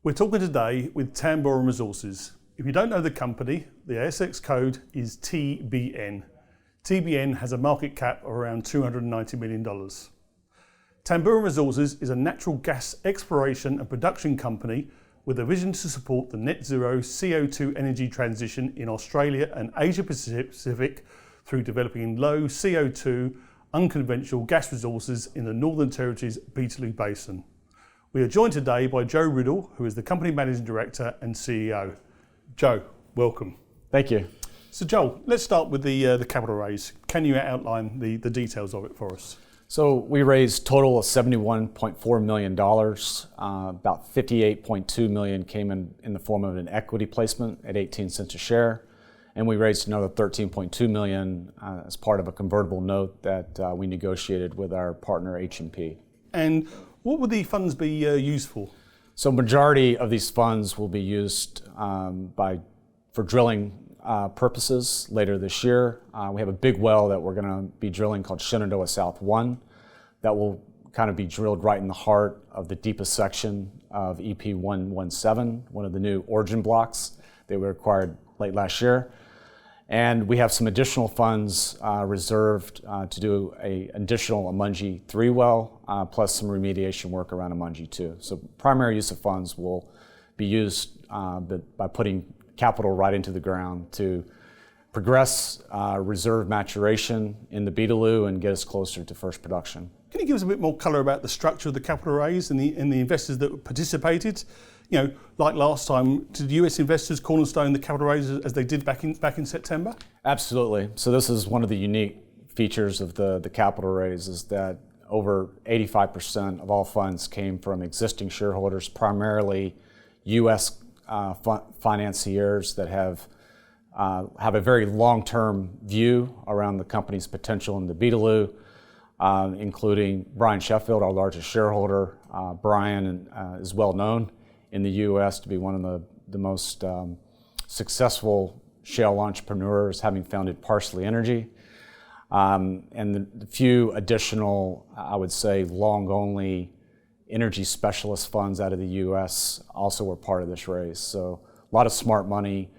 We're talking today with Tamboran Resources. If you don't know the company, the ASX code is TBN. TBN has a market cap of around $290 million. Tamboran Resources is a natural gas exploration and production company with a vision to support the net zero CO2 energy transition in Australia and Asia Pacific through developing low CO2 unconventional gas resources in the Northern Territory's Beetaloo Basin. We are joined today by Joe Riddle, who is the company managing director and CEO. Joe, welcome. Thank you. So Joel, let's start with the capital raise. Can you outline the details of it for us? So we raised total of $71.4 million. About $58.2 million came in the form of an equity placement at 18 cents a share. And we raised another $13.2 million as part of a convertible note that we negotiated with our partner H&P. And what would the funds be used for? So majority of these funds will be used for drilling purposes later this year. We have a big well that we're going to be drilling called Shenandoah South 1 that will kind of be drilled right in the heart of the deepest section of EP117, one of the new Origin blocks. They were acquired late last year. And we have some additional funds reserved to do an additional Amungi 3 well, plus some remediation work around Amungi 2. So primary use of funds will be used by putting capital right into the ground to progress reserve maturation in the Beetaloo and get us closer to first production. Can you give us a bit more colour about the structure of the capital raise and the investors that participated? You know, like last time, did US investors cornerstone the capital raise as they did back in September? Absolutely. So this is one of the unique features of the capital raise is that over 85% of all funds came from existing shareholders, primarily US financiers that have a very long-term view around the company's potential in the Beetaloo, including Brian Sheffield, our largest shareholder. Brian is well known in the U.S. to be one of the most successful shale entrepreneurs, having founded Parsley Energy. And the few additional, I would say, long-only energy specialist funds out of the U.S. also were part of this raise. So a lot of smart money,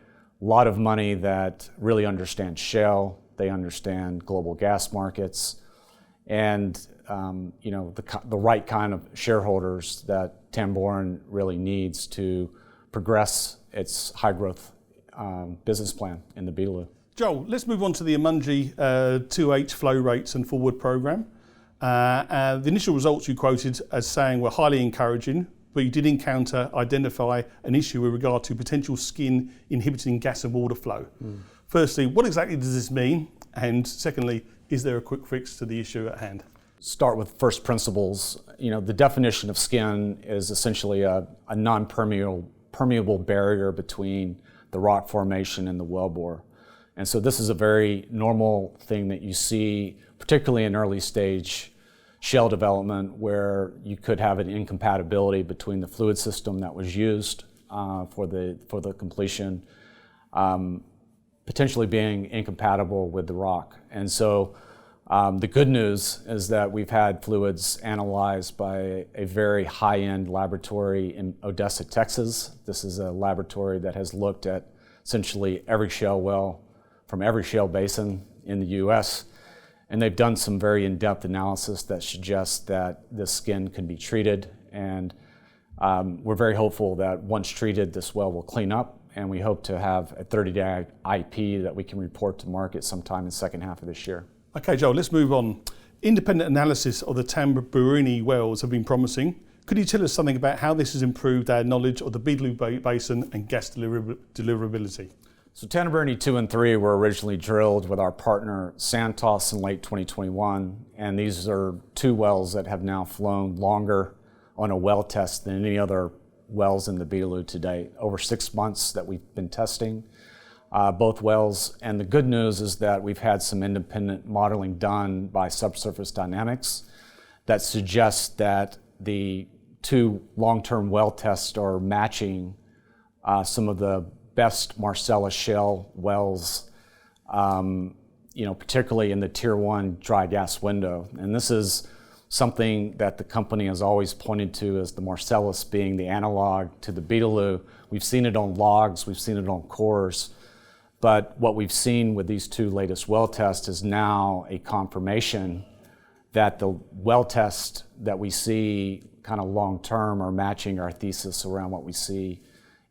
a lot of money that really understands shale, they understand global gas markets, and the right kind of shareholders that Tamboran really needs to progress its high growth business plan in the Beetaloo. Joel, let's move on to the Amungi 2H flow rates and forward program. The initial results you quoted as saying were highly encouraging, but you did identify an issue with regard to potential skin inhibiting gas and water flow. Firstly, what exactly does this mean? And secondly, is there a quick fix to the issue at hand? Start with first principles. You know, the definition of skin is essentially a non-permeable barrier between the rock formation and the wellbore. And so this is a very normal thing that you see, particularly in early stage shale development, where you could have an incompatibility between the fluid system that was used for the completion, potentially being incompatible with the rock. And so the good news is that we've had fluids analyzed by a very high-end laboratory in Odessa, Texas. This is a laboratory that has looked at essentially every shale well from every shale basin in the U.S. And they've done some very in-depth analysis that suggests that this skin can be treated. And we're very hopeful that once treated, this well will clean up. And we hope to have a 30-day IP that we can report to market sometime in the second half of this year. Okay, Joel, let's move on. Independent analysis of the Tamboran wells have been promising. Could you tell us something about how this has improved our knowledge of the Beetaloo Basin and gas deliverability? So Tamboran 2 and 3 were originally drilled with our partner Santos in late 2021. And these are 2 wells that have now flown longer on a well test than any other wells in the Beetaloo to date. Over 6 months that we've been testing both wells. And the good news is that we've had some independent modeling done by Subsurface Dynamics that suggests that the 2 long-term well tests are matching some of the best Marcellus shale wells, particularly in the Tier 1 dry gas window. And this is something that the company has always pointed to as the Marcellus being the analog to the Beetaloo. We've seen it on logs, we've seen it on cores, but what we've seen with these two latest well tests is now a confirmation that the well tests that we see kind of long-term are matching our thesis around what we see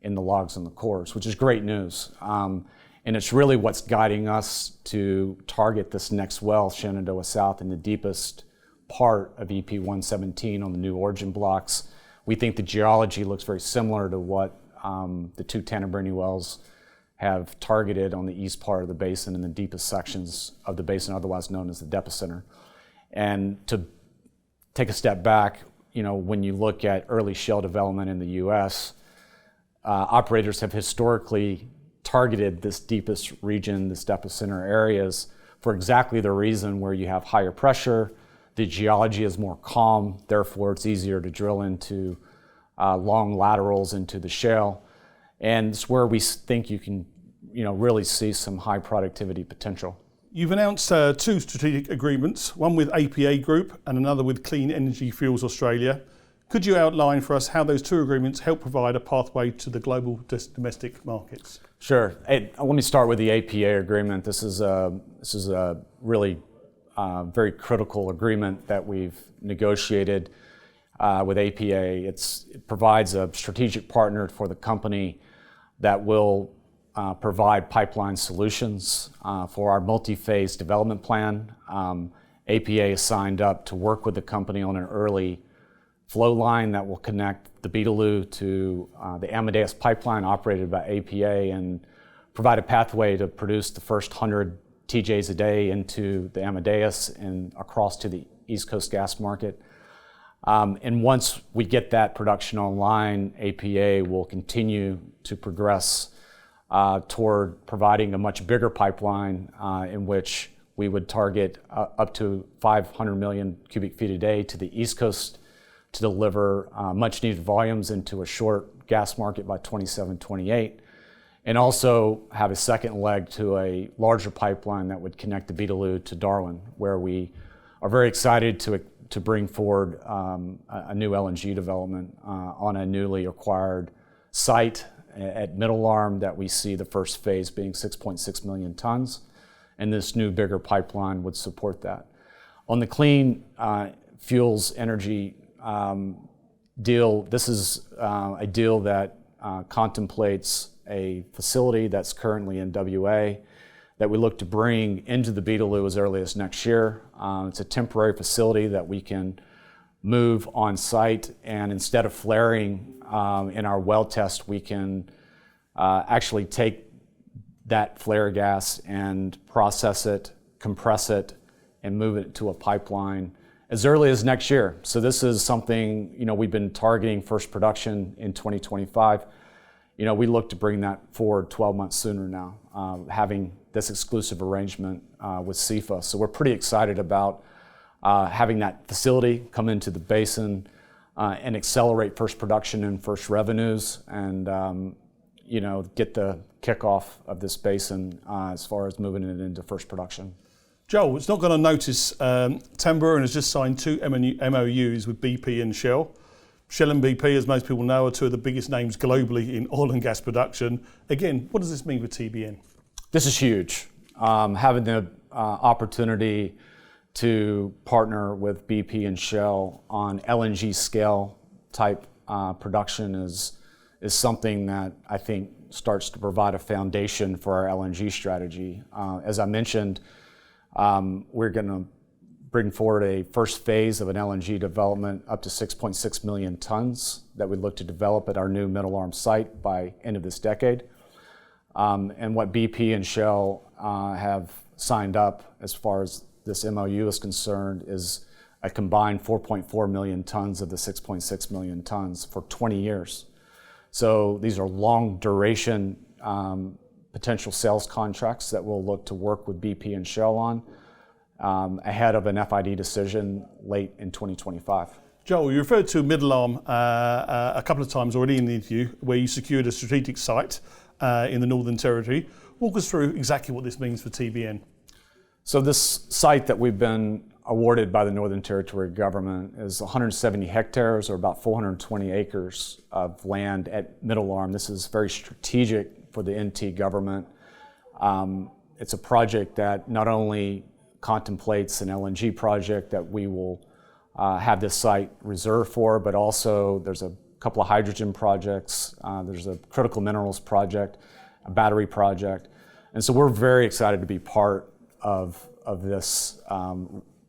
in the logs and the cores, which is great news. And it's really what's guiding us to target this next well, Shenandoah South, in the deepest part of EP 117 on the new origin blocks. We think the geology looks very similar to what the two Tamboran wells have targeted on the east part of the basin in the deepest sections of the basin, otherwise known as the Depicenter. And to take a step back, when you look at early shale development in the U.S., operators have historically targeted this deepest region, this Depicenter areas, for exactly the reason where you have higher pressure, the geology is more calm, therefore it's easier to drill into long laterals into the shale. And it's where we think you can really see some high productivity potential. You've announced two strategic agreements, one with APA Group and another with Clean Energy Fuels Australia. Could you outline for us how those two agreements help provide a pathway to the global domestic markets? Sure. Hey, let me start with the APA agreement. This is a really very critical agreement that we've negotiated with APA. It provides a strategic partner for the company that will provide pipeline solutions for our multi-phase development plan. APA is signed up to work with the company on an early flow line that will connect the Beetaloo to the Amadeus pipeline operated by APA and provide a pathway to produce the first 100 TJs a day into the Amadeus and across to the East Coast gas market. And once we get that production online, APA will continue to progress toward providing a much bigger pipeline in which we would target up to 500 million cubic feet a day to the East Coast to deliver much needed volumes into a short gas market by 27-28, and also have a second leg to a larger pipeline that would connect the Beetaloo to Darwin, where we are very excited to bring forward a new LNG development on a newly acquired site at Middle Arm that we see the first phase being 6.6 million tons, and this new bigger pipeline would support that. On the clean fuels energy deal, this is a deal that contemplates a facility that's currently in WA that we look to bring into the Beetaloo as early as next year. It's a temporary facility that we can move on site, and instead of flaring in our well test, we can actually take that flare gas and process it, compress it, and move it to a pipeline as early as next year. So this is something, we've been targeting first production in 2025. We look to bring that forward 12 months sooner now, having this exclusive arrangement with CEFA. So we're pretty excited about having that facility come into the basin and accelerate first production and first revenues and, get the kickoff of this basin as far as moving it into first production. Joel, it's not gone unnoticed. Tamboran has just signed two MOUs with BP and Shell. Shell and BP, as most people know, are two of the biggest names globally in oil and gas production. Again, what does this mean for TBN? This is huge. Having the opportunity to partner with BP and Shell on LNG scale type production is something that I think starts to provide a foundation for our LNG strategy. As I mentioned, we're going to bring forward a first phase of an LNG development up to 6.6 million tons that we look to develop at our new Middle Arm site by end of this decade. And what BP and Shell have signed up as far as this MOU is concerned is a combined 4.4 million tons of the 6.6 million tons for 20 years. So these are long duration potential sales contracts that we'll look to work with BP and Shell on ahead of an FID decision late in 2025. Joel, you referred to Middle Arm a couple of times already in the interview, where you secured a strategic site in the Northern Territory. Walk us through exactly what this means for TBN. So this site that we've been awarded by the Northern Territory government is 170 hectares, or about 420 acres of land at Middle Arm. This is very strategic for the NT government. It's a project that not only contemplates an LNG project that we will have this site reserved for, but also there's a couple of hydrogen projects, there's a critical minerals project, a battery project. And so we're very excited to be part of this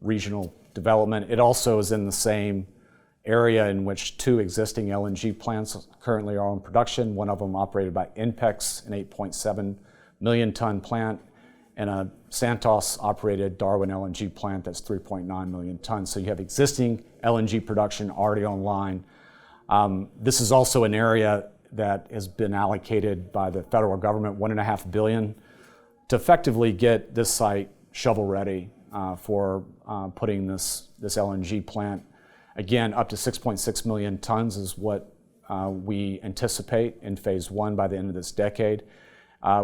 regional development. It also is in the same area in which two existing LNG plants currently are in production, one of them operated by INPEX, an 8.7 million ton plant, and a Santos-operated Darwin LNG plant that's 3.9 million tons. So you have existing LNG production already online. This is also an area that has been allocated by the federal government, $1.5 billion, to effectively get this site shovel ready for putting this LNG plant. Again, up to 6.6 million tons is what we anticipate in phase one by the end of this decade.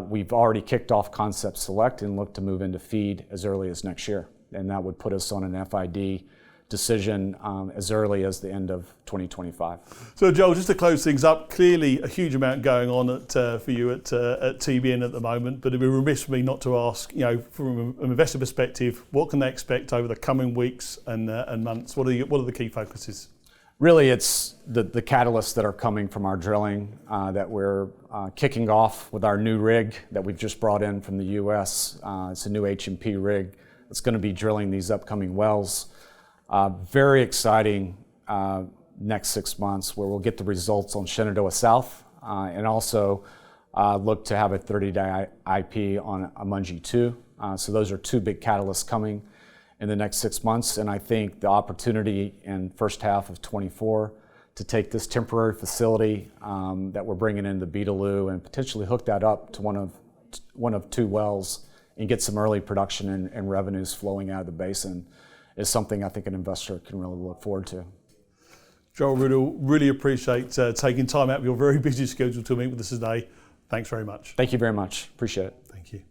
We've already kicked off concept select and look to move into feed as early as next year. And that would put us on an FID decision as early as the end of 2025. So Joel, just to close things up, clearly a huge amount going on for you at TBN at the moment, but it'd be remiss for me not to ask, from an investor perspective, what can they expect over the coming weeks and months? What are the key focuses? Really, it's the catalysts that are coming from our drilling that we're kicking off with our new rig that we've just brought in from the US. It's a new H&P rig that's going to be drilling these upcoming wells. Very exciting next 6 months where we'll get the results on Shenandoah South and also look to have a 30-day IP on Amungi 2. So those are two big catalysts coming in the next 6 months, and I think the opportunity in first half of 24 to take this temporary facility that we're bringing into Beetaloo and potentially hook that up to one of two wells and get some early production and revenues flowing out of the basin is something I think an investor can really look forward to. Joel Riddle, really appreciate taking time out of your very busy schedule to meet with us today. Thanks very much. Thank you very much. Appreciate it. Thank you.